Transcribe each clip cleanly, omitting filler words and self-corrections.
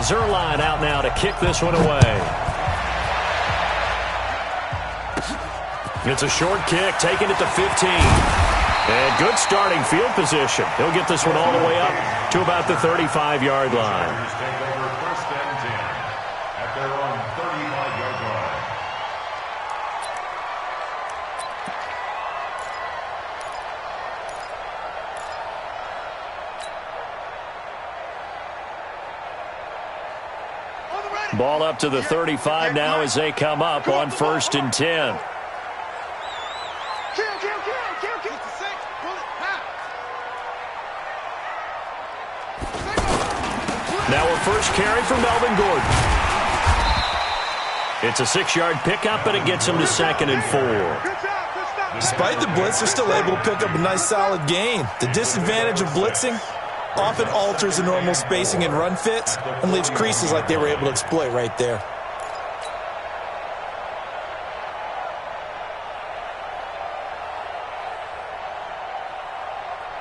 Zerline out now to kick this one away. It's a short kick, taking it to 15. And good starting field position. He'll get this one all the way up to about the 35-yard line. Ball up to the 35 now as they come up on 1st and 10. Now a first carry for Melvin Gordon. It's a 6-yard pickup, and it gets him to 2nd and 4. Despite the blitz, they're still able to pick up a nice solid gain. The disadvantage of blitzing often alters the normal spacing and run fits and leaves creases like they were able to exploit right there.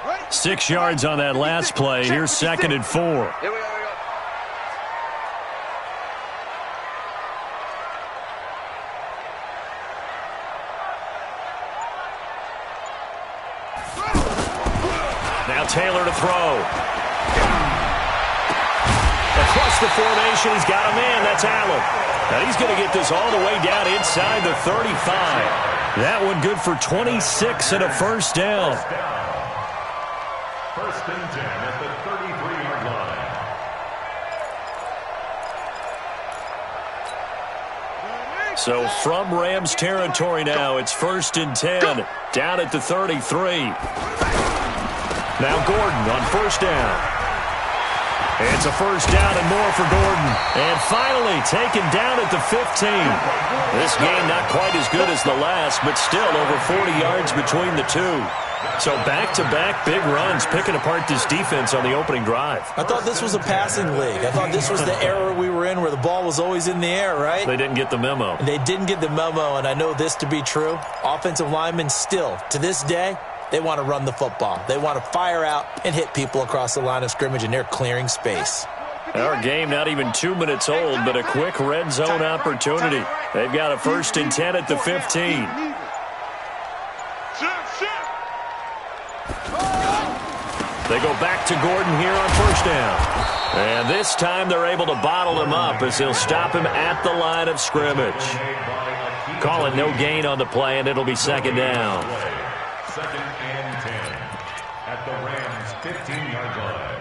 Right. 6 yards on that last play. Here's 2nd and 4. Here we go. Now Taylor to throw. Across the formation, he's got a man. That's Allen. Now he's going to get this all the way down inside the 35. That one good for 26 and a first down. 1st and 10 at the 33-yard line. So from Rams territory now, it's 1st and 10 down at the 33. Now Gordon on 1st down. It's a first down and more for Gordon. And finally taken down at the 15. This game not quite as good as the last, but still over 40 yards between the two. So back-to-back big runs, picking apart this defense on the opening drive. I thought this was a passing league. I thought this was the era we were in where the ball was always in the air, right? They didn't get the memo. They didn't get the memo, and I know this to be true. Offensive linemen still, to this day, they want to run the football. They want to fire out and hit people across the line of scrimmage, and they're clearing space. Our game not even 2 minutes old, but a quick red zone opportunity. They've got a 1st and 10 at the 15. They go back to Gordon here on 1st down. And this time they're able to bottle him up as he'll stop him at the line of scrimmage. Call it no gain on the play, and it'll be 2nd down. 2nd and 10 at the Rams' 15-yard line.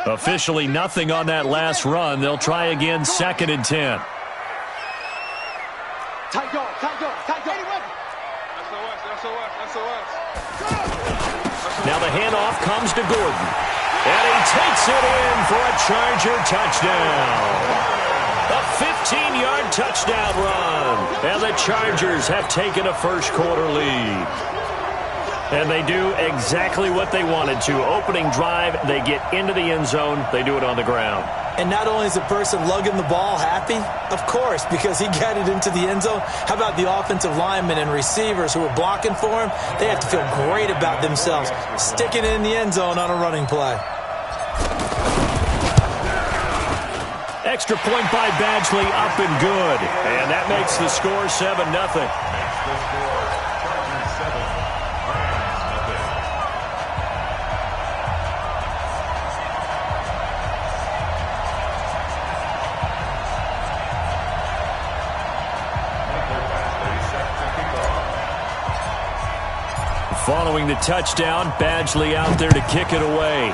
Officially nothing on that last run. They'll try again 2nd and 10. Tight go. Now the handoff comes to Gordon. And he takes it in for a Charger touchdown. A 15-yard touchdown run. And the Chargers have taken a first-quarter lead. And they do exactly what they wanted to. Opening drive, they get into the end zone. They do it on the ground. And not only is the person lugging the ball happy, of course, because he got it into the end zone. How about the offensive linemen and receivers who are blocking for him? They have to feel great about themselves, sticking it in the end zone on a running play. Extra point by Badgley, up and good. And that makes the score 7-0. That's the score. Chargers 7, Rams nothing. Following the touchdown, Badgley out there to kick it away.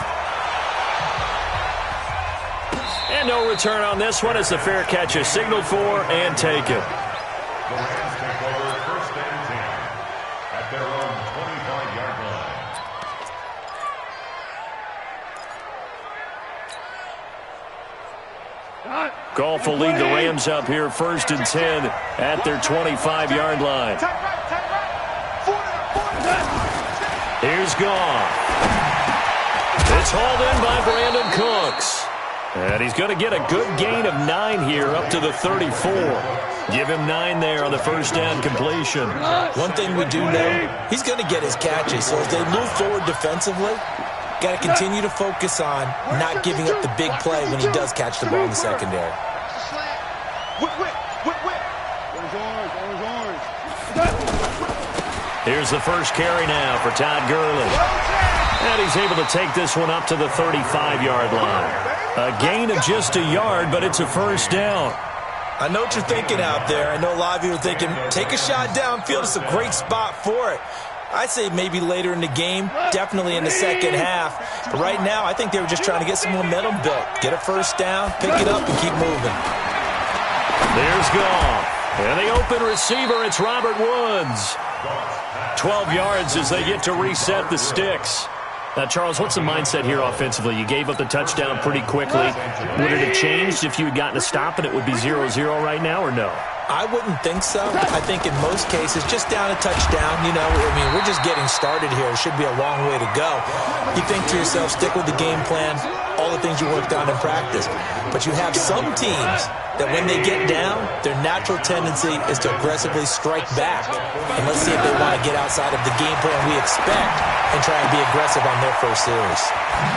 And no return on this one as the fair catch is signaled for and taken. The Rams take over 1st and 10 at their own 25-yard line. Goff will lead the Rams up here 1st and 10 at their 25-yard line. Here's Goff. It's hauled in by Brandon Cooks. And he's going to get a good gain of 9 here up to the 34. Give him 9 there on the first down completion. One thing we do know, he's going to get his catches. So as they move forward defensively, Got to continue to focus on not giving up the big play when he does catch the ball in the secondary. Here's the first carry now for Todd Gurley. And he's able to take this one up to the 35-yard line. A gain of just a yard, but it's a first down. I know what you're thinking out there. I know a lot of you are thinking, take a shot downfield. It's a great spot for it. I'd say maybe later in the game, definitely in the second half. But right now, I think they were just trying to get some momentum built. Get a first down, pick it up, and keep moving. There's Goff. And the open receiver, it's Robert Woods. 12 yards as they get to reset the sticks. Now, Charles, what's the mindset here offensively? You gave up the touchdown pretty quickly. Would it have changed if you had gotten a stop and it would be 0-0 right now, or no? I wouldn't think so. I think in most cases, just down a touchdown, you know, I mean, we're just getting started here. It should be a long way to go. You think to yourself, stick with the game plan, all the things you worked on in practice. But you have some teams that when they get down, their natural tendency is to aggressively strike back. And let's see if they want to get outside of the game plan we expect and try and be aggressive on their first series.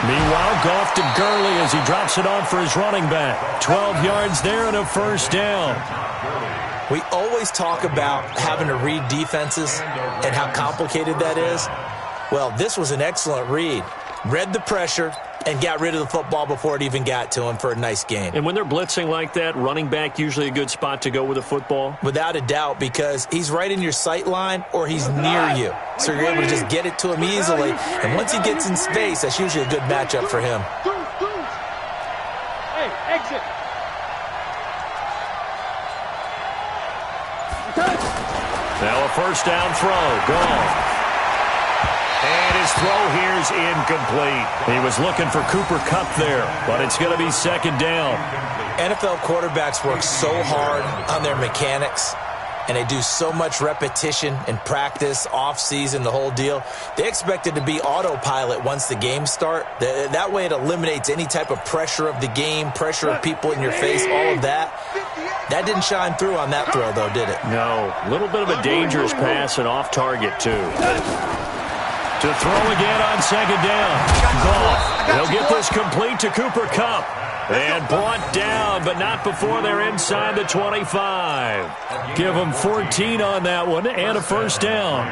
Meanwhile, Goff to Gurley as he drops it off for his running back. 12 yards there and a first down. We always talk about having to read defenses and how complicated that is. Well, this was an excellent read. Read the pressure and got rid of the football before it even got to him for a nice gain. And when they're blitzing like that, running back usually a good spot to go with the football? Without a doubt, because he's right in your sight line or he's near you. So you're able to just get it to him easily. And once he gets in space, that's usually a good matchup for him. Hey, exit. Now a first down throw. Gone. And his throw here's incomplete. He was looking for Cooper Kupp there, but it's going to be second down. NFL quarterbacks work so hard on their mechanics, and they do so much repetition and practice, off-season, the whole deal. They expect it to be autopilot once the games start. That way it eliminates any type of pressure of the game, pressure of people in your face, all of that. That didn't shine through on that throw, though, did it? No. A little bit of a dangerous pass and off target, too. To throw again on second down. Goff. He'll get this complete to Cooper Kupp. And brought down, but not before they're inside the 25. Give them 14 on that one and a first down.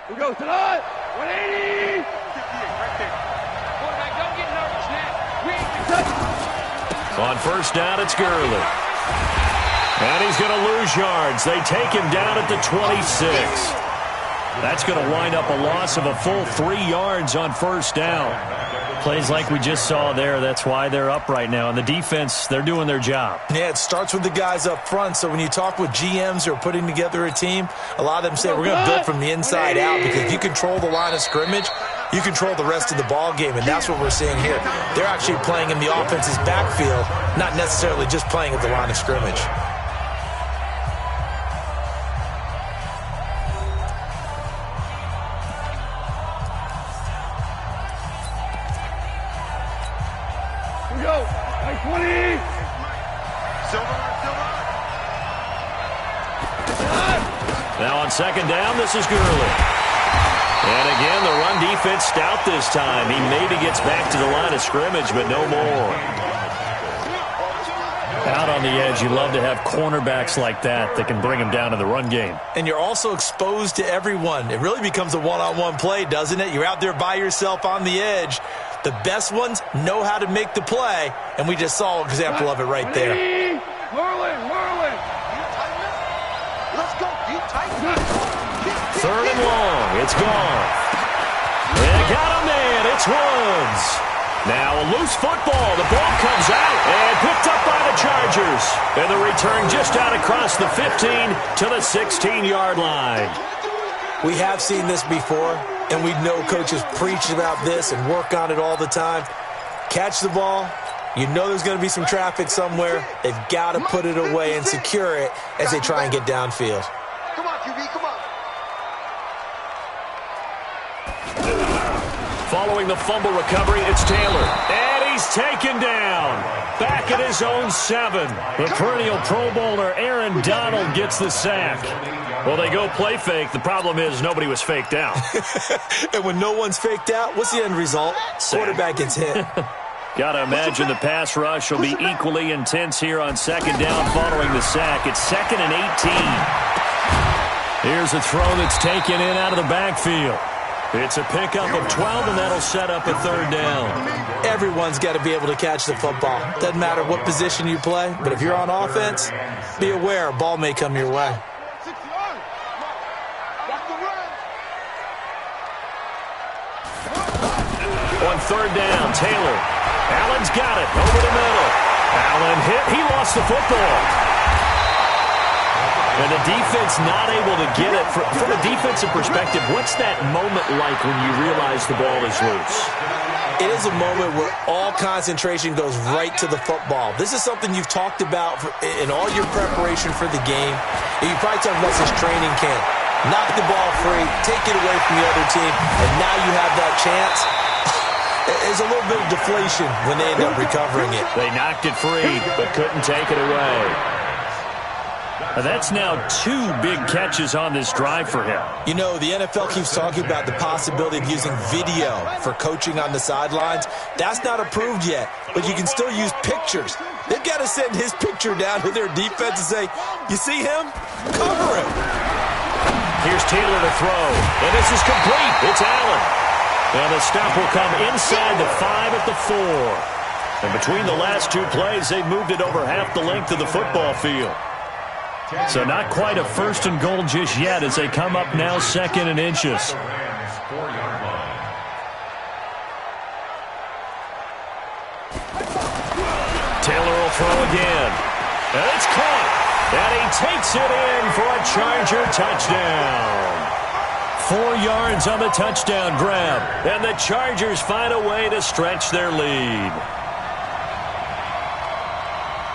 We go tonight. 180. Right there. Quarterback, don't get nervous now. We ain't been touching. On first down, it's Gurley. And he's going to lose yards. They take him down at the 26. That's going to wind up a loss of a full 3 yards on first down. Plays like we just saw there. That's why they're up right now. And the defense, they're doing their job. Yeah, it starts with the guys up front. So when you talk with GMs who are putting together a team, a lot of them say we're going to build from the inside out, because if you control the line of scrimmage, you control the rest of the ball game, and that's what we're seeing here. They're actually playing in the offense's backfield, not necessarily just playing at the line of scrimmage. We go. 20. Now on second down, this is Gurley. And again, the run defense stout this time. He maybe gets back to the line of scrimmage, but no more. Out on the edge, you love to have cornerbacks like that can bring him down in the run game. And you're also exposed to everyone. It really becomes a one-on-one play, doesn't it? You're out there by yourself on the edge. The best ones know how to make the play, and we just saw an example of it right there. Merlin. Let's go. You tighten. Third and long. It's gone. They got him in. It's Woods. Now a loose football. The ball comes out and picked up by the Chargers. And the return just out across the 15 to the 16-yard line. We have seen this before, and we know coaches preach about this and work on it all the time. Catch the ball. You know there's going to be some traffic somewhere. They've got to put it away and secure it as they try and get downfield. Come on, QB, come on. Following the fumble recovery, it's Taylor. And he's He's taken down. Back at his own 7. The perennial Pro Bowler Aaron Donald gets the sack. Well, they go play fake. The problem is nobody was faked out. And when no one's faked out, what's the end result? Quarterback gets hit. Got to imagine the pass rush will be equally intense here on second down following the sack. It's 2nd and 18. Here's a throw that's taken in out of the backfield. It's a pickup of 12, and that'll set up a 3rd down. Everyone's got to be able to catch the football. Doesn't matter what position you play, but if you're on offense, be aware a ball may come your way. On 3rd down, Taylor. Allen's got it over the middle. Allen hit. He lost the football. And the defense not able to get it. From a defensive perspective, what's that moment like when you realize the ball is loose? It is a moment where all concentration goes right to the football. This is something you've talked about in all your preparation for the game. And you probably talked about this training camp. Knock the ball free, take it away from the other team, and now you have that chance. There's a little bit of deflation when they end up recovering it. They knocked it free, but couldn't take it away. That's now 2 big catches on this drive for him. You know, the NFL keeps talking about the possibility of using video for coaching on the sidelines. That's not approved yet, but you can still use pictures. They've got to send his picture down to their defense and say, you see him? Cover him. Here's Taylor to throw, and this is complete. It's Allen. And the stop will come inside the 5 at the 4. And between the last 2 plays, they've moved it over half the length of the football field. So not quite a 1st and goal just yet as they come up now 2nd and inches. Taylor will throw again. And it's caught. And he takes it in for a Charger touchdown. 4 yards on the touchdown grab. And the Chargers find a way to stretch their lead.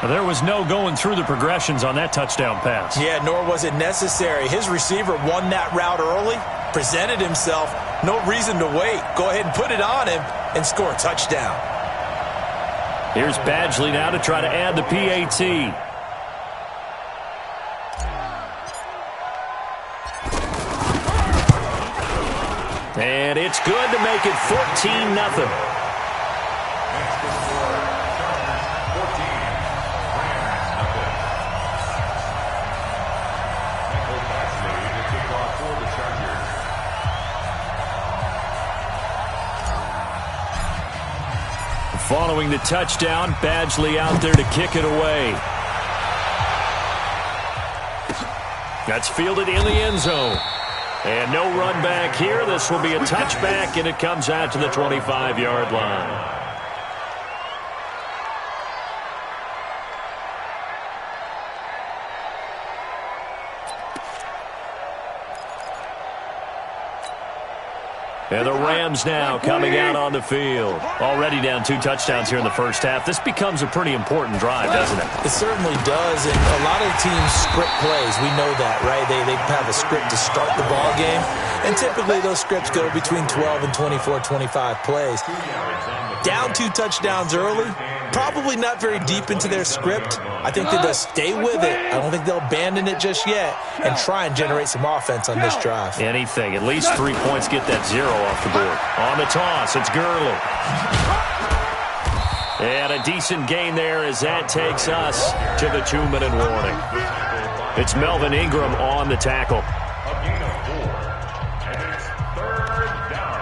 There was no going through the progressions on that touchdown pass. Yeah, nor was it necessary. His receiver won that route early, presented himself. No reason to wait. Go ahead and put it on him and score a touchdown. Here's Badgley now to try to add the PAT. And it's good to make it 14-0. Following the touchdown, Badgley out there to kick it away. That's fielded in the end zone. And no run back here. This will be a touchback, and it comes out to the 25-yard line. And the Rams now coming out on the field. Already down 2 touchdowns here in the first half. This becomes a pretty important drive, doesn't it? It certainly does, and a lot of teams script plays. We know that, right? They have a script to start the ball game, and typically those scripts go between 12 and 24, 25 plays. Down 2 touchdowns early, probably not very deep into their script. I think that they'll stay with it. I don't think they'll abandon it just yet and try and generate some offense on this drive. Anything. At least 3 points, get that 0 off the board. On the toss, it's Gurley. And a decent gain there as that takes us to the 2-minute warning. It's Melvin Ingram on the tackle. A gain of 4. And it's 3rd down.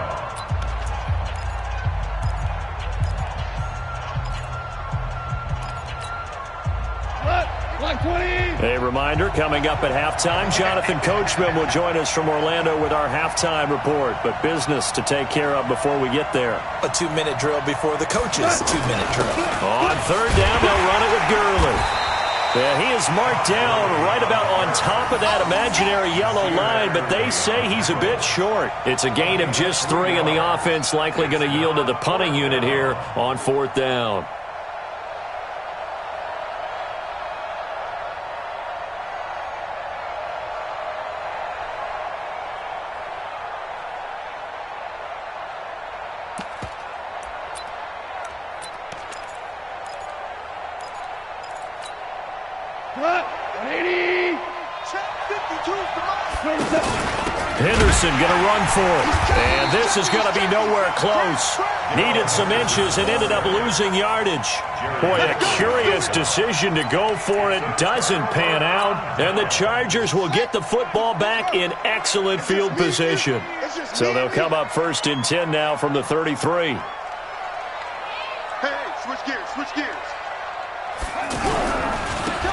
Like 20. A reminder, coming up at halftime, Jonathan Coachman will join us from Orlando with our halftime report. But business to take care of before we get there. A 2-minute drill before the coach's 2-minute drill. On 3rd down, they'll run it with Gurley. And he is marked down right about on top of that imaginary yellow line, but they say he's a bit short. It's a gain of just 3, and the offense likely going to yield to the punting unit here on 4th down. 180. Check 52's the mark. Henderson going to run for it. And this is going to be nowhere close. Needed some inches and ended up losing yardage. Boy, a curious decision to go for it. Doesn't pan out. And the Chargers will get the football back in excellent field position. So they'll come up 1st and 10 now from the 33. Hey, switch gears, switch gears.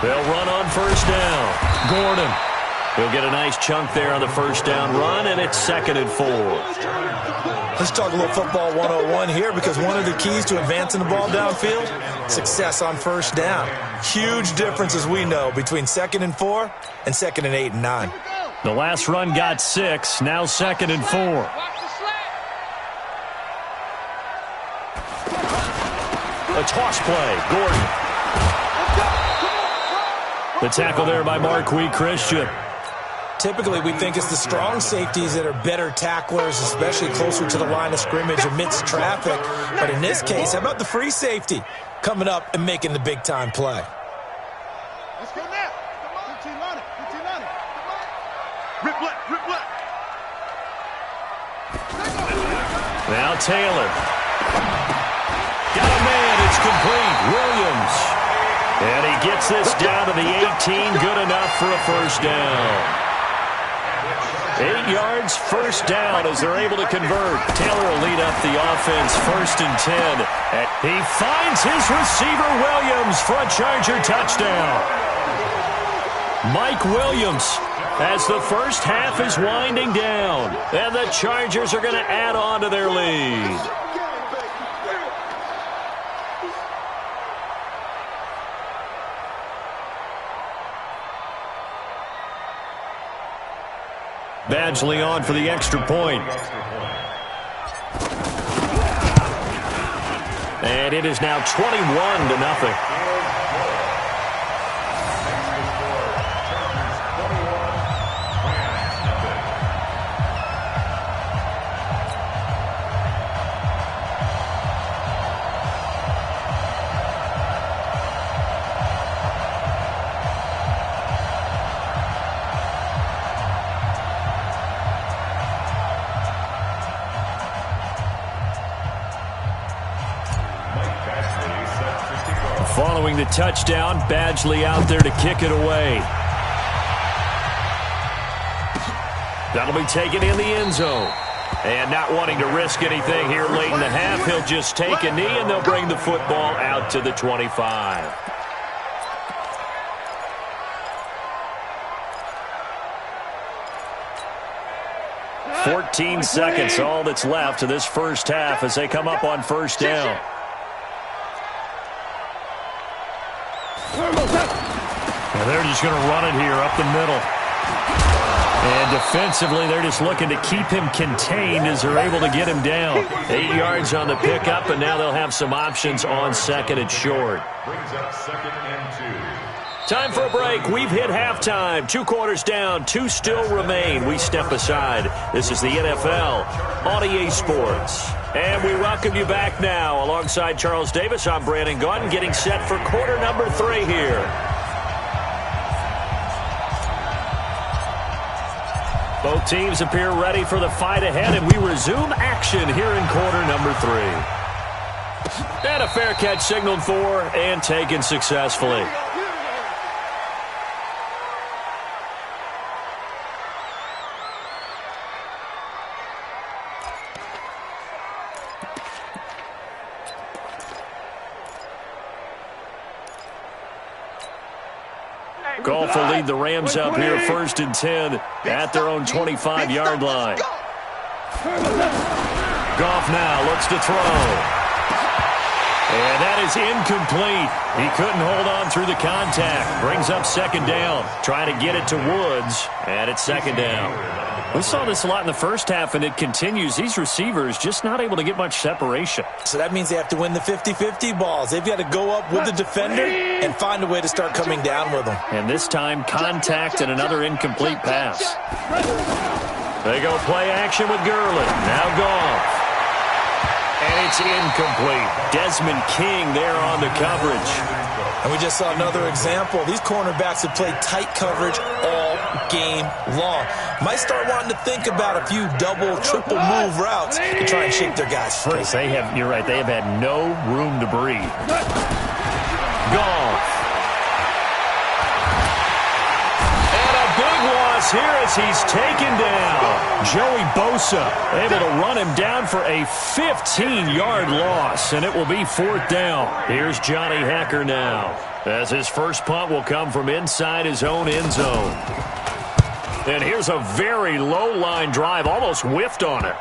They'll run on 1st down. Gordon. He'll get a nice chunk there on the 1st down run, and it's 2nd and 4. Let's talk a little football 101 here, because one of the keys to advancing the ball downfield, success on 1st down. Huge difference, as we know, between 2nd and 4 and 2nd and 8 and 9. The last run got 6, now 2nd and 4. A toss play, Gordon. The tackle there by Marquis Christian. Typically, we think it's the strong safeties that are better tacklers, especially closer to the line of scrimmage amidst traffic. But in this case, how about the free safety coming up and making the big-time play? Let's go now. 15 on it, 15 on it. Rip left, rip left. Now Taylor. Got a man, it's complete. Williams. And he gets this down to the 18, good enough for a 1st down. 8 yards, 1st down as they're able to convert. Taylor will lead up the offense, 1st and 10. And he finds his receiver, Williams, for a Charger touchdown. Mike Williams, as the first half is winding down, and the Chargers are going to add on to their lead. Badgley on for the extra point. And it is now 21-0. Following the touchdown, Badgley out there to kick it away. That'll be taken in the end zone. And not wanting to risk anything here late in the half, he'll just take a knee and they'll bring the football out to the 25. "14 seconds, all that's left of this first half as they come up on 1st down. And they're just going to run it here up the middle. And defensively, they're just looking to keep him contained as they're able to get him down. 8 yards on the pickup, and now they'll have some options on 2nd and short. Brings up 2nd and 2. Time for a break. We've hit halftime. 2 quarters down, 2 still remain. We step aside. This is the NFL on EA Sports. And we welcome you back now. Alongside Charles Davis, I'm Brandon Gaudin, getting set for quarter number 3 here. Both teams appear ready for the fight ahead, and we resume action here in quarter number 3. And a fair catch signaled for and taken successfully. Goff will lead the Rams up here 1st and 10 at their own 25-yard line. Goff now looks to throw. And that is incomplete. He couldn't hold on through the contact. Brings up 2nd down. Trying to get it to Woods. And it's 2nd down. We saw this a lot in the first half, and it continues. These receivers just not able to get much separation. So that means they have to win the 50-50 balls. They've got to go up with the defender and find a way to start coming down with them. And this time, contact and another incomplete pass. They go play action with Gurley. Now Goff. And it's incomplete. Desmond King there on the coverage. And we just saw another example. These cornerbacks have played tight coverage all game long. Might start wanting to think about a few double, triple move routes to try and shake their guys free. You're right, they have had no room to breathe. Goff. And a big loss here as he's taken down. Joey Bosa able to run him down for a 15-yard loss, and it will be 4th down. Here's Johnny Hacker now, as his first punt will come from inside his own end zone. And here's a very low-line drive, almost whiffed on it.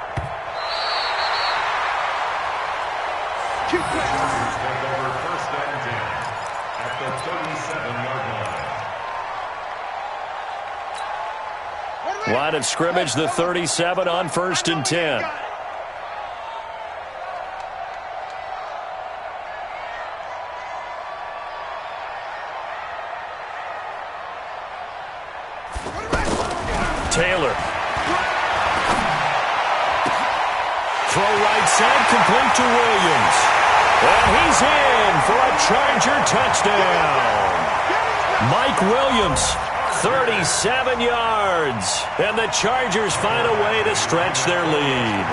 Line of scrimmage, the 37 on 1st and 10. Taylor. Throw right side, complete to Williams. And he's in for a Charger touchdown. Mike Williams, 37 yards. And the Chargers find a way to stretch their lead.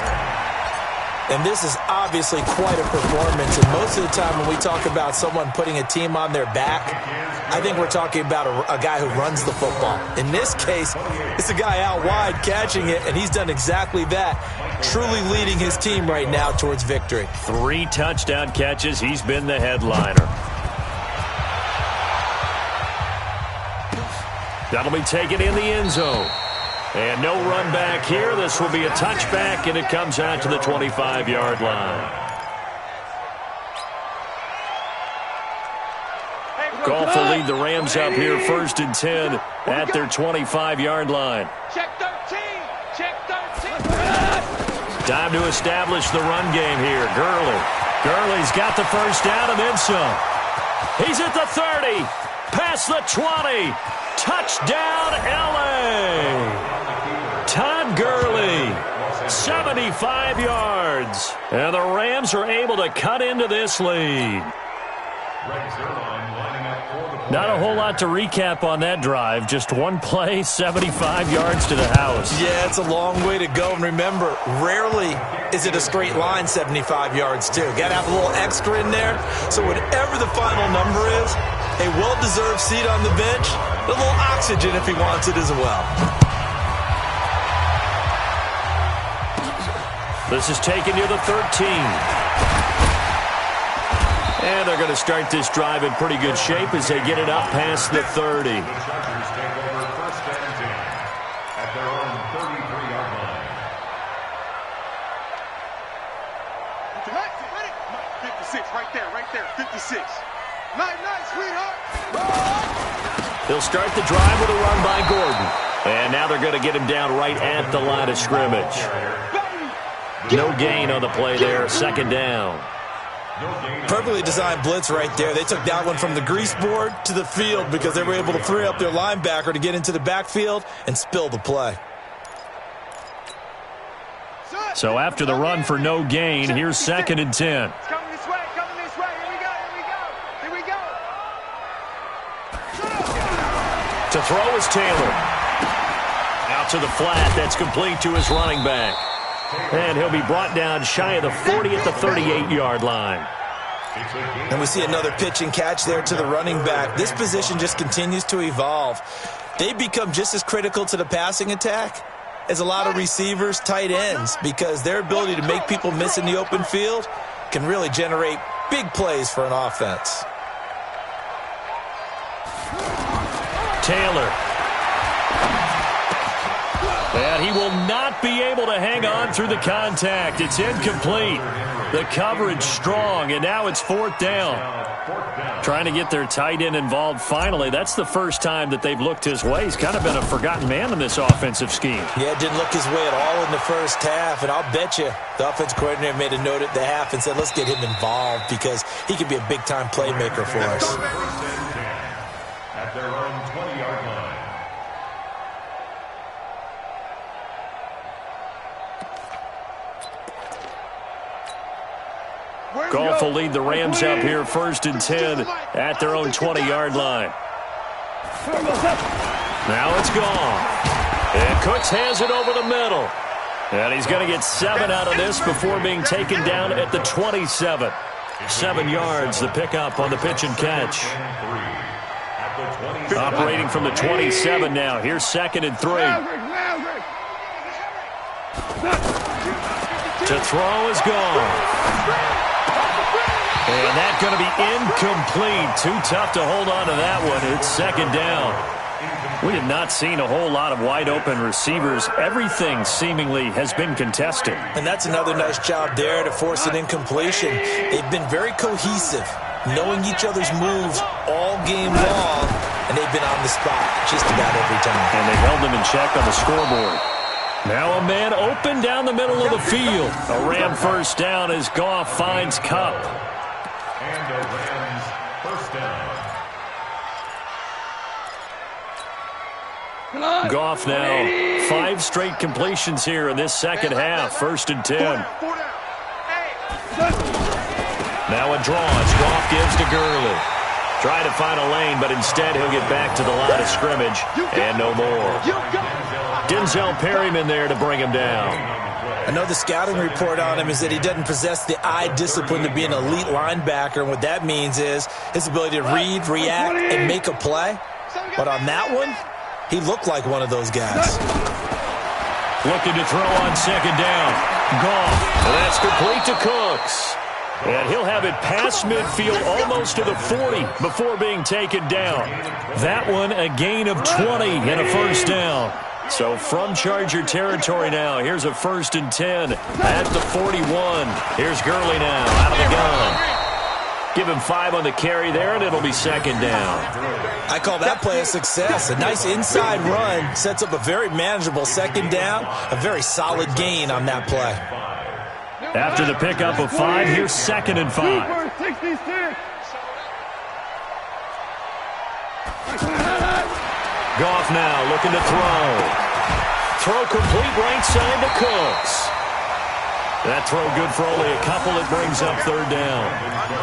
And this is obviously quite a performance. And most of the time when we talk about someone putting a team on their back, I think we're talking about a guy who runs the football. In this case, it's a guy out wide catching it, and he's done exactly that, truly leading his team right now towards victory. 3 touchdown catches. He's been the headliner. That'll be taken in the end zone. And no run back here. This will be a touchback, and it comes out to the 25-yard line. Goff will lead the Rams up here 1st and 10 at their 25-yard line. Check 13. Check 13. Time to establish the run game here. Gurley's got the first down and then some. He's at the 30. Past the 20. Touchdown, L.A. Todd Gurley, 75 yards. And the Rams are able to cut into this lead. Not a whole lot to recap on that drive. Just one play, 75 yards to the house. Yeah, it's a long way to go. And remember, rarely is it a straight line 75 yards, too. Got to have a little extra in there. So whatever the final number is, a well-deserved seat on the bench, a little oxygen if he wants it as well. This is taken near the 13. And they're going to start this drive in pretty good shape as they get it up past the 30. The Chargers take over 1st and 10 at their own 33-yard line. 56, right there, 56. Night, sweetheart. They'll start the drive with a run by Gordon. And now they're going to get him down right at the line of scrimmage. No gain on the play there, 2nd down. Perfectly designed blitz right there. They took that one from the grease board to the field because they were able to free up their linebacker to get into the backfield and spill the play. So after the run for no gain, here's 2nd and 10. It's coming this way, Here we go. To throw is Taylor. Out to the flat. That's complete to his running back. And he'll be brought down shy of the 40 at the 38-yard line. And we see another pitch and catch there to the running back. This position just continues to evolve. They become just as critical to the passing attack as a lot of receivers, tight ends, because their ability to make people miss in the open field can really generate big plays for an offense. Taylor. And he will not be able to hang on through the contact. It's incomplete. The coverage strong, and now it's 4th down. Trying to get their tight end involved finally. That's the first time that they've looked his way. He's kind of been a forgotten man in this offensive scheme. Yeah, it didn't look his way at all in the first half, and I'll bet you the offensive coordinator made a note at the half and said, let's get him involved because he could be a big-time playmaker for us. At their own 20-yard line. Where Goff will lead the Rams up here 1st and 10 at their own 20-yard line. Now it's Goff. And Cooks has it over the middle. And he's going to get 7 out of this before being taken down at the 27. 7 yards, the pickup on the pitch and catch. Operating from the 27 now. Here's 2nd and 3. To throw is gone. And that's going to be incomplete. Too tough to hold on to that one. It's 2nd down. We have not seen a whole lot of wide-open receivers. Everything seemingly has been contested. And that's another nice job there to force an incompletion. They've been very cohesive, knowing each other's moves all game long, and they've been on the spot just about every time. And they held them in check on the scoreboard. Now a man open down the middle of the field. A Ram 1st down as Goff finds Kupp. And a Rams 1st down. Goff now 5 straight completions here in this second half. 1st and 10. Now a draw as Goff gives to Gurley. Try to find a lane, but instead he'll get back to the line of scrimmage and no more. Denzel Perryman there to bring him down. I know the scouting report on him is that he doesn't possess the eye discipline to be an elite linebacker, and what that means is his ability to read, react, and make a play. But on that one, he looked like one of those guys. Looking to throw on 2nd down. Goff. And that's complete to Cooks. And he'll have it past midfield almost to the 40 before being taken down. That one a gain of 20 and a 1st down. So from Charger territory now, here's a 1st and 10 at the 41. Here's Gurley now out of the gun. Give him 5 on the carry there, and it'll be 2nd down. I call that play a success. A nice inside run sets up a very manageable 2nd down, a very solid gain on that play. After the pickup of 5, here's 2nd and 5. Goff now looking to throw. Throw complete right side to Cooks. That throw good for only a couple. It brings up 3rd down.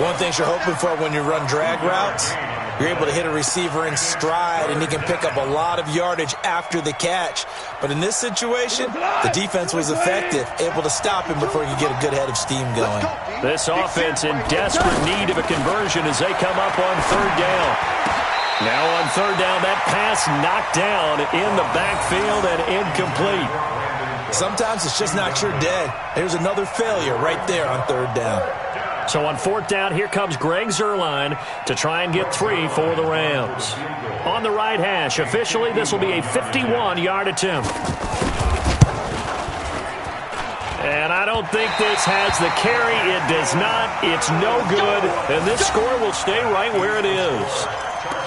One thing you're hoping for when you run drag routes, you're able to hit a receiver in stride, and he can pick up a lot of yardage after the catch. But in this situation, the defense was effective, able to stop him before he could get a good head of steam going. This offense in desperate need of a conversion as they come up on 3rd down. Now on 3rd down, that pass knocked down in the backfield and incomplete. Sometimes it's just not your dead. There's another failure right there on 3rd down. So on 4th down, here comes Greg Zuerlein to try and get 3 for the Rams. On the right hash, officially this will be a 51-yard attempt. And I don't think this has the carry. It does not. It's no good. And this score will stay right where it is.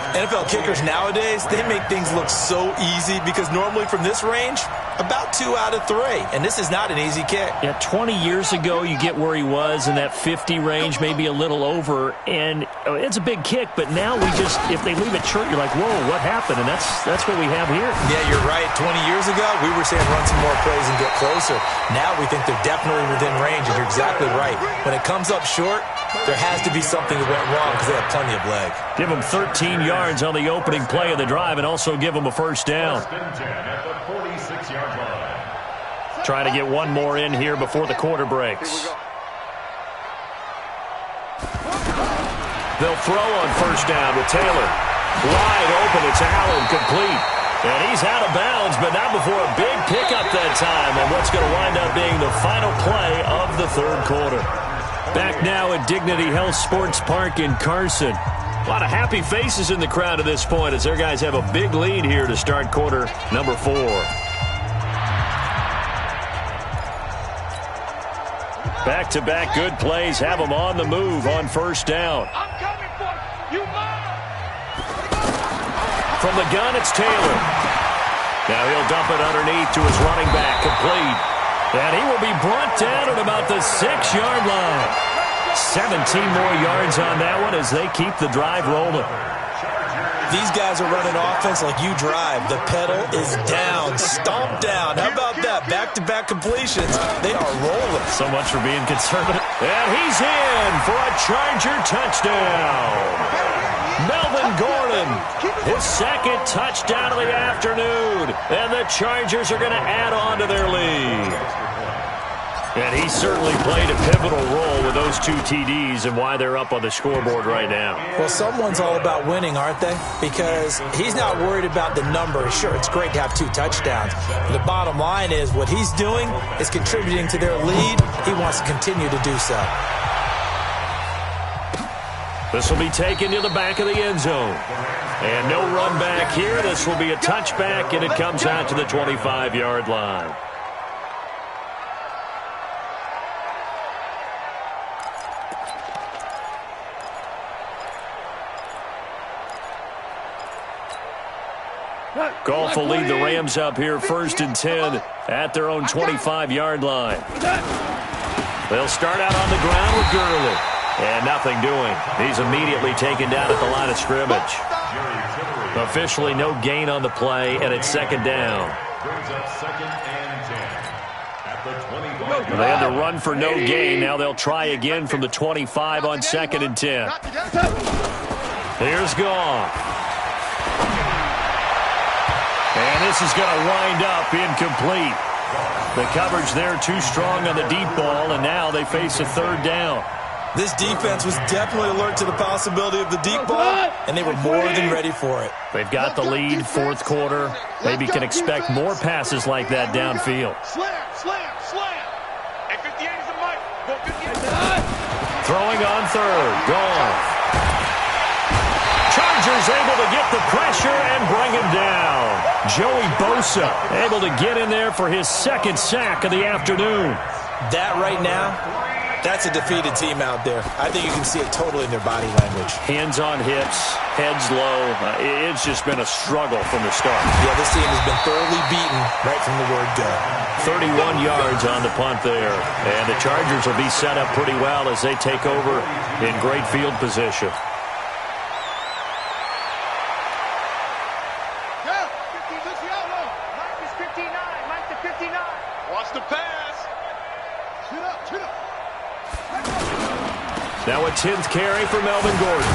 NFL kickers nowadays, they make things look so easy because normally from this range, about 2 out of 3. And this is not an easy kick. Yeah, 20 years ago, you get where he was in that 50 range, maybe a little over. And it's a big kick, but now we just, if they leave it short, you're like, whoa, what happened? And that's what we have here. Yeah, you're right. 20 years ago, we were saying run some more plays and get closer. Now we think they're definitely within range, and you're exactly right. When it comes up short, there has to be something that went wrong because they have plenty of leg. Give them 13 yards on the opening play of the drive and also give them a 1st down. Try to get one more in here before the quarter breaks. They'll throw on 1st down with Taylor. Wide open, it's Allen, complete. And he's out of bounds, but not before a big pickup that time on what's going to wind up being the final play of the 3rd quarter. Back now at Dignity Health Sports Park in Carson. A lot of happy faces in the crowd at this point as their guys have a big lead here to start quarter number 4. Back-to-back good plays have them on the move on 1st down. I'm coming for you. From the gun, it's Taylor. Now he'll dump it underneath to his running back, complete. And he will be brought down at about the 6-yard line. 17 more yards on that one as they keep the drive rolling. These guys are running offense like you drive. The pedal is down, stomped down. How about that? Back-to-back completions. They are rolling. So much for being conservative. And he's in for a Charger touchdown. Melvin Gordon, his second touchdown of the afternoon. And the Chargers are going to add on to their lead. And he certainly played a pivotal role with those 2 TDs and why they're up on the scoreboard right now. Well, someone's all about winning, aren't they? Because he's not worried about the number. Sure, it's great to have 2 touchdowns. But the bottom line is what he's doing is contributing to their lead. He wants to continue to do so. This will be taken to the back of the end zone. And no run back here. This will be a touchback, and it comes out to the 25-yard line. Goff will lead the Rams up here 1st and 10 at their own 25-yard line. They'll start out on the ground with Gurley. And nothing doing. He's immediately taken down at the line of scrimmage. Officially no gain on the play, and it's 2nd down. They had to run for no gain. Now they'll try again from the 25 on 2nd and 10. Here's Goff. And this is going to wind up incomplete. The coverage there too strong on the deep ball, and now they face a 3rd down. This defense was definitely alert to the possibility of the deep ball, and they were more than ready for it. They've got the lead, 4th quarter. Maybe can expect more passes like that downfield. Slam. Hey, 58 is the mic. Go 58. Throwing on 3rd. Goff. Chargers able to get the pressure and bring him down. Joey Bosa able to get in there for his 2nd sack of the afternoon. That right now, that's a defeated team out there. I think you can see it totally in their body language. Hands on hips, heads low. It's just been a struggle from the start. Yeah, this team has been thoroughly beaten right from the word go. 31 yards on the punt there. And the Chargers will be set up pretty well as they take over in great field position. Now a 10th carry for Melvin Gordon.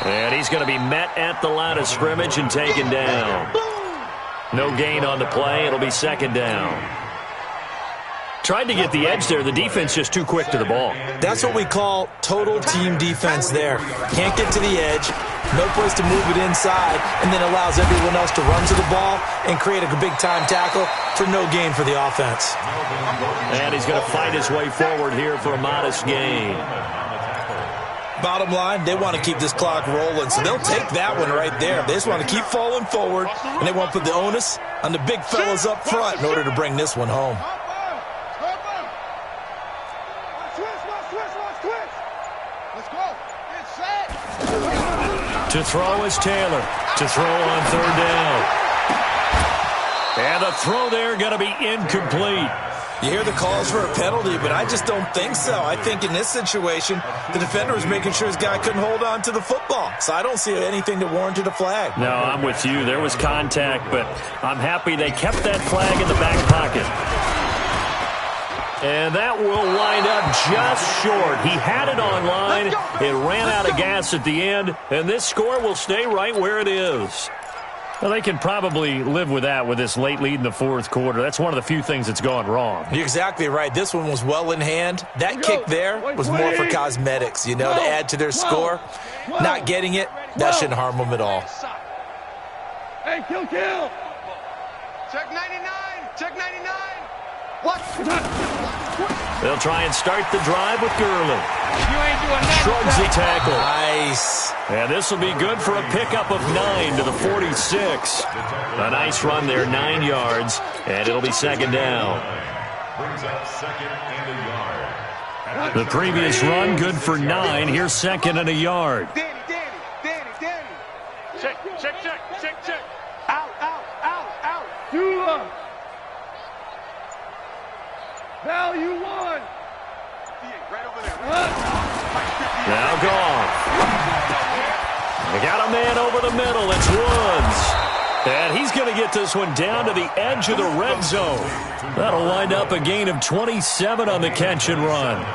And he's going to be met at the line of scrimmage and taken down. No gain on the play. It'll be 2nd down. Tried to get the edge there. The defense just too quick to the ball. That's what we call total team defense there. Can't get to the edge, no place to move it inside, and then allows everyone else to run to the ball and create a big-time tackle for no gain for the offense. And he's going to fight his way forward here for a modest gain. Bottom line, they want to keep this clock rolling, so they'll take that one right there. They just want to keep falling forward, and they want to put the onus on the big fellas up front in order to bring this one home. To throw is Taylor. To throw on 3rd down. And the throw there going to be incomplete. You hear the calls for a penalty, but I just don't think so. I think in this situation, the defender was making sure his guy couldn't hold on to the football. So I don't see anything that warranted a flag. No, I'm with you. There was contact, but I'm happy they kept that flag in the back pocket. And that will wind up just short. He had it on line. It ran out of gas at the end, and this score will stay right where it is. Well, they can probably live with that with this late lead in the 4th quarter. That's one of the few things that's gone wrong. You're exactly right. This one was well in hand. That kick there was more for cosmetics, you know, to add to their score. Not getting it, that shouldn't harm them at all. Hey, kill. Check 99. Check 99. What? They'll try and start the drive with Gurley. You ain't doing that. Shrugs the tackle. Nice. And this will be good for a pickup of 9 to the 46. A nice run there, 9 yards, and it'll be 2nd down. Brings up 2nd and a yard. The previous run, good for 9. Here's 2nd and a yard. Danny. Check. Out. Dula. Value 1. Right over there. Now Goff. They got a man over the middle. It's Woods. And he's going to get this one down to the edge of the red zone. That'll wind up a gain of 27 on the catch and run.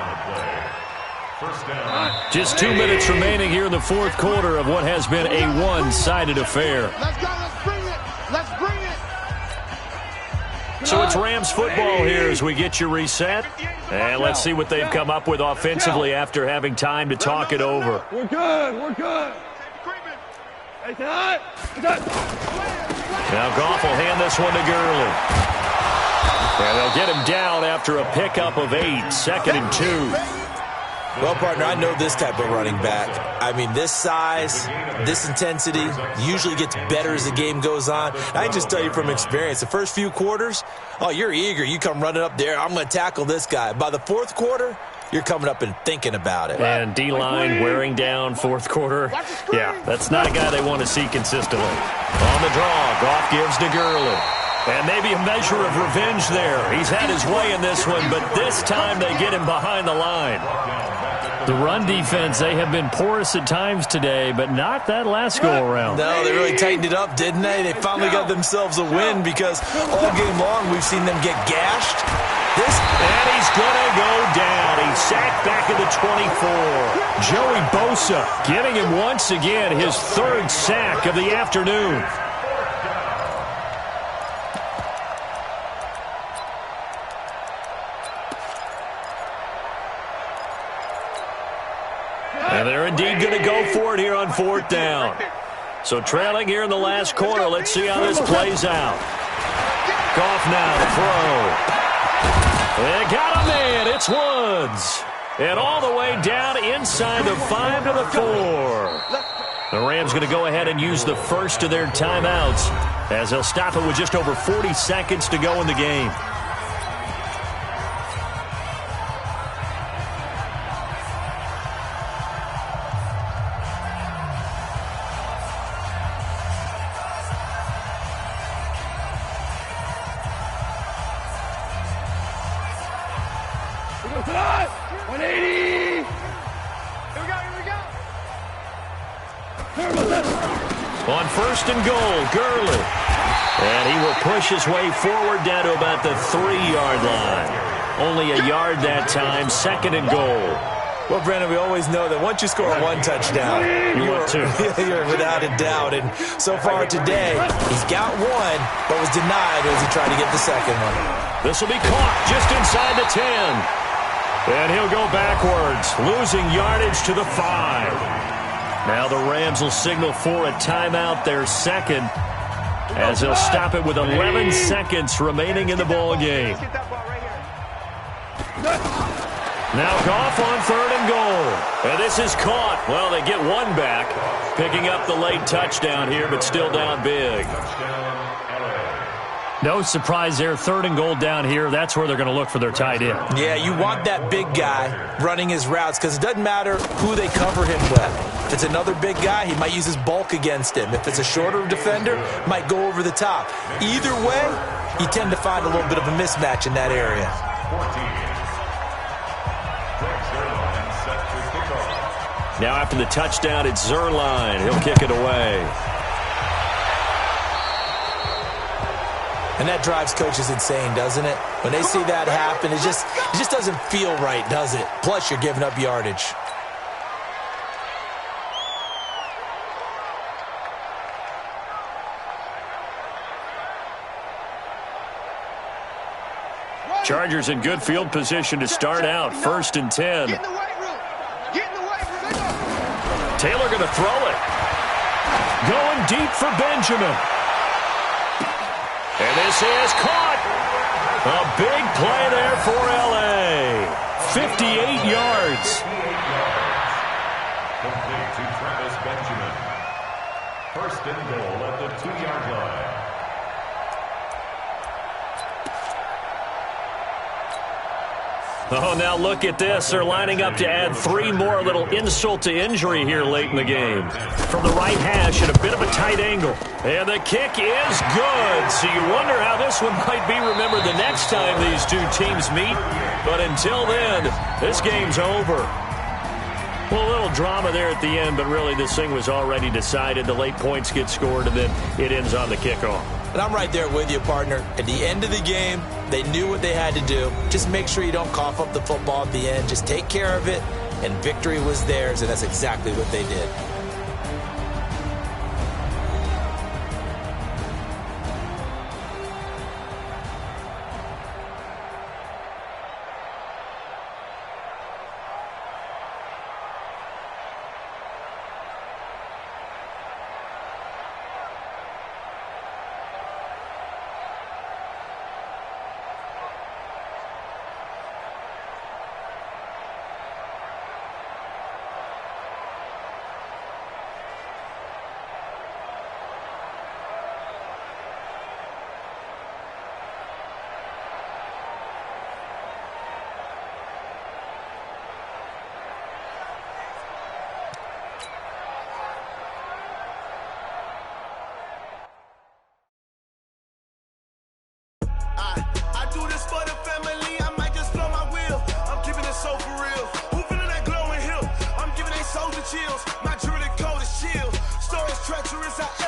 Just 2 minutes remaining here in the fourth quarter of what has been a one-sided affair. Let's go. Let's bring it. Let's bring it. So it's Rams football here as we get you reset. And let's see what they've come up with offensively after having time to talk it over. We're good. We're good. Now Goff will hand this one to Gurley. And they'll get him down after a pickup of 8, 2nd and 2. Well, partner, I know this type of running back. I mean, this size, this intensity usually gets better as the game goes on. I can just tell you from experience, the first few quarters, oh, you're eager. You come running up there, I'm going to tackle this guy. By the fourth quarter, you're coming up and thinking about it. And D-line wearing down fourth quarter. Yeah, that's not a guy they want to see consistently. On the draw, Goff gives to Gurley. And maybe a measure of revenge there. He's had his way in this one, but this time they get him behind the line. The run defense, they have been porous at times today, but not that last go-around. No, they really tightened it up, didn't they? They finally got themselves a win because all game long we've seen them get gashed. And he's going to go down. He's sacked back at the 24. Joey Bosa getting him once again his 3rd sack of the afternoon. And they're indeed going to go for it here on 4th down. So trailing here in the last quarter, let's see how this plays out. Goff now to throw. They got a man. It's Woods. And all the way down inside the 5 to the 4. The Rams going to go ahead and use the first of their timeouts as they'll stop it with just over 40 seconds to go in the game. On 1st and goal, Gurley. And he will push his way forward down to about the 3-yard line. Only a yard that time, 2nd and goal. Well, Brandon, we always know that once you score one touchdown, you're without a doubt. And so far today, he's got one, but was denied as he tried to get the second one. This will be caught just inside the 10. And he'll go backwards, losing yardage to the 5. Now the Rams will signal for a timeout, their 2nd, as they'll stop it with 11 seconds remaining in the ball game. Now Goff on 3rd and goal. And this is caught. Well, they get one back, picking up the late touchdown here, but still down big. No surprise there, 3rd and goal down here. That's where they're going to look for their tight end. Yeah, you want that big guy running his routes because it doesn't matter who they cover him with. If it's another big guy, he might use his bulk against him. If it's a shorter defender, might go over the top. Either way, you tend to find a little bit of a mismatch in that area. Now after the touchdown, it's Zerline. He'll kick it away. And that drives coaches insane, doesn't it? When they see that happen, it just doesn't feel right, does it? Plus, you're giving up yardage. Chargers in good field position to start out. 1st and 10. Taylor going to throw it. Going deep for Benjamin. And this is caught. A big play there for L.A. 58 yards. Complete to Travis Benjamin. 1st and goal at the 2-yard line. Oh, now look at this. They're lining up to add 3 more, little insult to injury here late in the game. From the right hash at a bit of a tight angle. And the kick is good. So you wonder how this one might be remembered the next time these two teams meet. But until then, this game's over. Well, a little drama there at the end, but really this thing was already decided. The late points get scored, and then it ends on the kickoff. And I'm right there with you, partner. At the end of the game, they knew what they had to do. Just make sure you don't cough up the football at the end. Just take care of it, and victory was theirs, and that's exactly what they did. I do this for the family, I might just blow my wheel. I'm keeping it so for real. Who feeling that glowing hill? I'm giving they soldier chills. My jewelry coat is chill. Stories treacherous, I